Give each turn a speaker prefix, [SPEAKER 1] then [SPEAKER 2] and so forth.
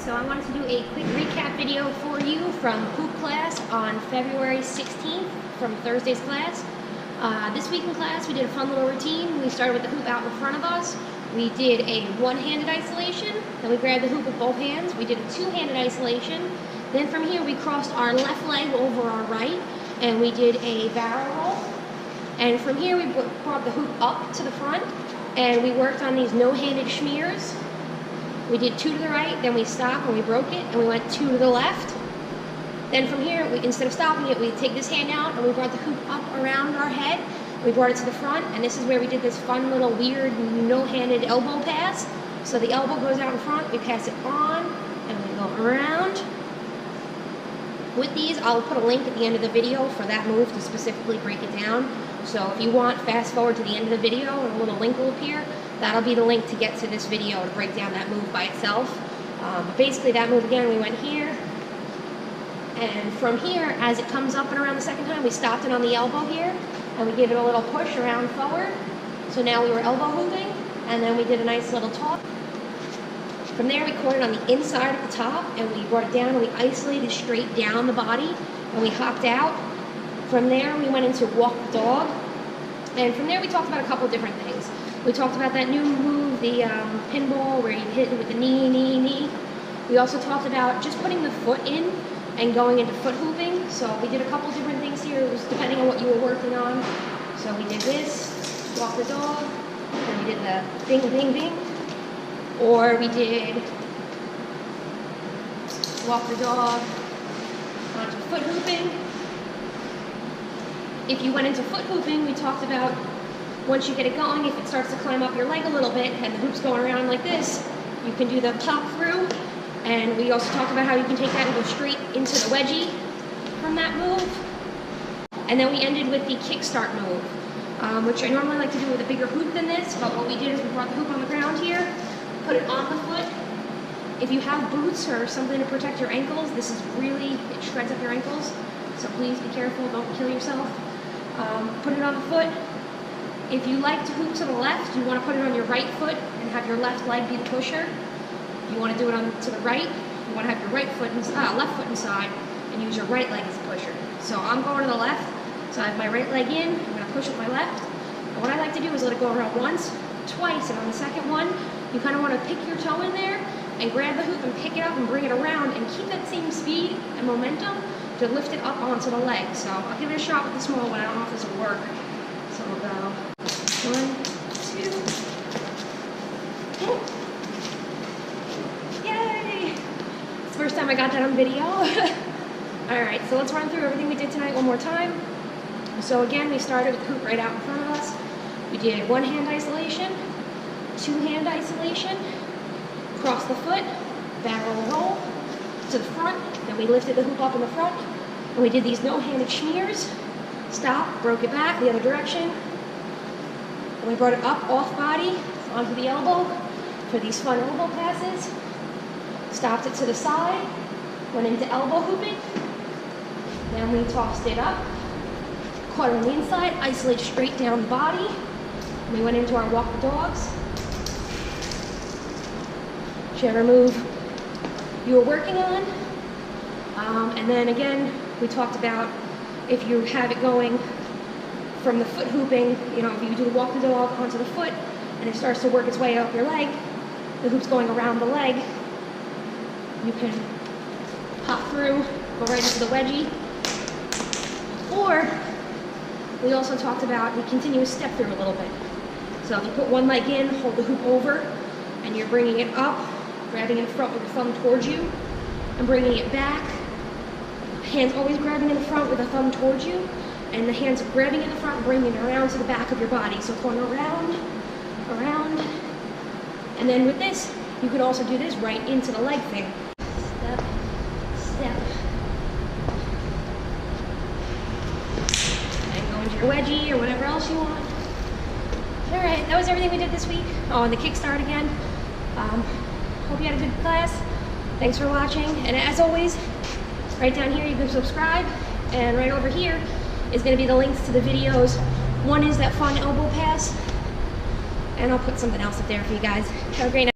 [SPEAKER 1] so I wanted to do a quick recap video for you from hoop class on February 16th from Thursday's class. This week in class we did a fun little routine. We started with the hoop out in front of us. We did a one-handed isolation, then we grabbed the hoop with both hands. We did a two-handed isolation. Then from here we crossed our left leg over our right and we did a barrel roll. And from here we brought the hoop up to the front and we worked on these no-handed schmears. We did 2 to the right, then we stopped and we broke it, and we went 2 to the left. Then from here, instead of stopping it, we take this hand out and we brought the hoop up around our head. We brought it to the front, and this is where we did this fun little weird no-handed elbow pass. So the elbow goes out in front, we pass it on, and we go around. With these, I'll put a link at the end of the video for that move to specifically break it down. So if you want, fast forward to the end of the video and a little link will appear. That'll be the link to get to this video to break down that move by itself. But basically that move again, we went here. And from here, as it comes up and around the second time, we stopped it on the elbow here. And we gave it a little push around forward. So now we were elbow hooping. And then we did a nice little talk. From there, we caught it on the inside at the top. And we brought it down and we isolated straight down the body. And we hopped out. From there, we went into walk the dog. And from there, we talked about a couple different things. We talked about that new move, the pinball, where you hit it with the knee. We also talked about just putting the foot in and going into foot hooping. So we did a couple different things here. It was depending on what you were working on. So we did this, walk the dog, and we did the bing, bing, bing. Or we did walk the dog onto foot hooping. If you went into foot hooping, we talked about once you get it going, if it starts to climb up your leg a little bit and the hoop's going around like this, you can do the pop through. And we also talked about how you can take that and go straight into the wedgie from that move. And then we ended with the kickstart move, which I normally like to do with a bigger hoop than this, but what we did is we brought the hoop on the ground here, put it on the foot. If you have boots or something to protect your ankles, this is really, it shreds up your ankles. So please be careful, don't kill yourself. Put it on the foot. If you like to hoop to the left, you want to put it on your right foot and have your left leg be the pusher. If you want to do it to the right, you want to have your left foot inside and use your right leg as a pusher. So I'm going to the left, so I have my right leg in, I'm going to push with my left. And what I like to do is let it go around once, twice, and on the second one, you kind of want to pick your toe in there and grab the hoop and pick it up and bring it around and keep that same speed and momentum to lift it up onto the leg. So I'll give it a shot with the small one. I don't know if this will work. So we'll go 1, 2. Oh. Yay! It's the first time I got that on video. Alright, so let's run through everything we did tonight one more time. So again, we started with the hoop right out in front of us. We did one-hand isolation, two-hand isolation, cross the foot, barrel roll to the front, then we lifted the hoop up in the front, and we did these no-handed schmears. Stop, broke it back the other direction, and we brought it up off body onto the elbow for these fun elbow passes. Stopped it to the side, went into elbow hooping, then we tossed it up, caught it on the inside, isolated straight down the body, and we went into our walk the dogs. Whichever move you were working on. And then again, we talked about if you have it going from the foot hooping, you know, if you do walk the dog onto the foot and it starts to work its way up your leg, the hoop's going around the leg, you can hop through, go right into the wedgie. Or we also talked about the continuous step through a little bit. So if you put one leg in, hold the hoop over, and you're bringing it up, grabbing in front with your thumb towards you, and bringing it back. Hands always grabbing in the front with the thumb towards you, and the hands grabbing in the front and bringing it around to the back of your body. So going around, around. And then with this, you could also do this right into the leg thing. Step, step. And go into your wedgie or whatever else you want. All right, that was everything we did this week. Oh, and the kickstart again. Hope you had a good class. Thanks for watching. And as always, right down here you can subscribe. And right over here is going to be the links to the videos. One is that fun elbow pass. And I'll put something else up there for you guys. Have a great night.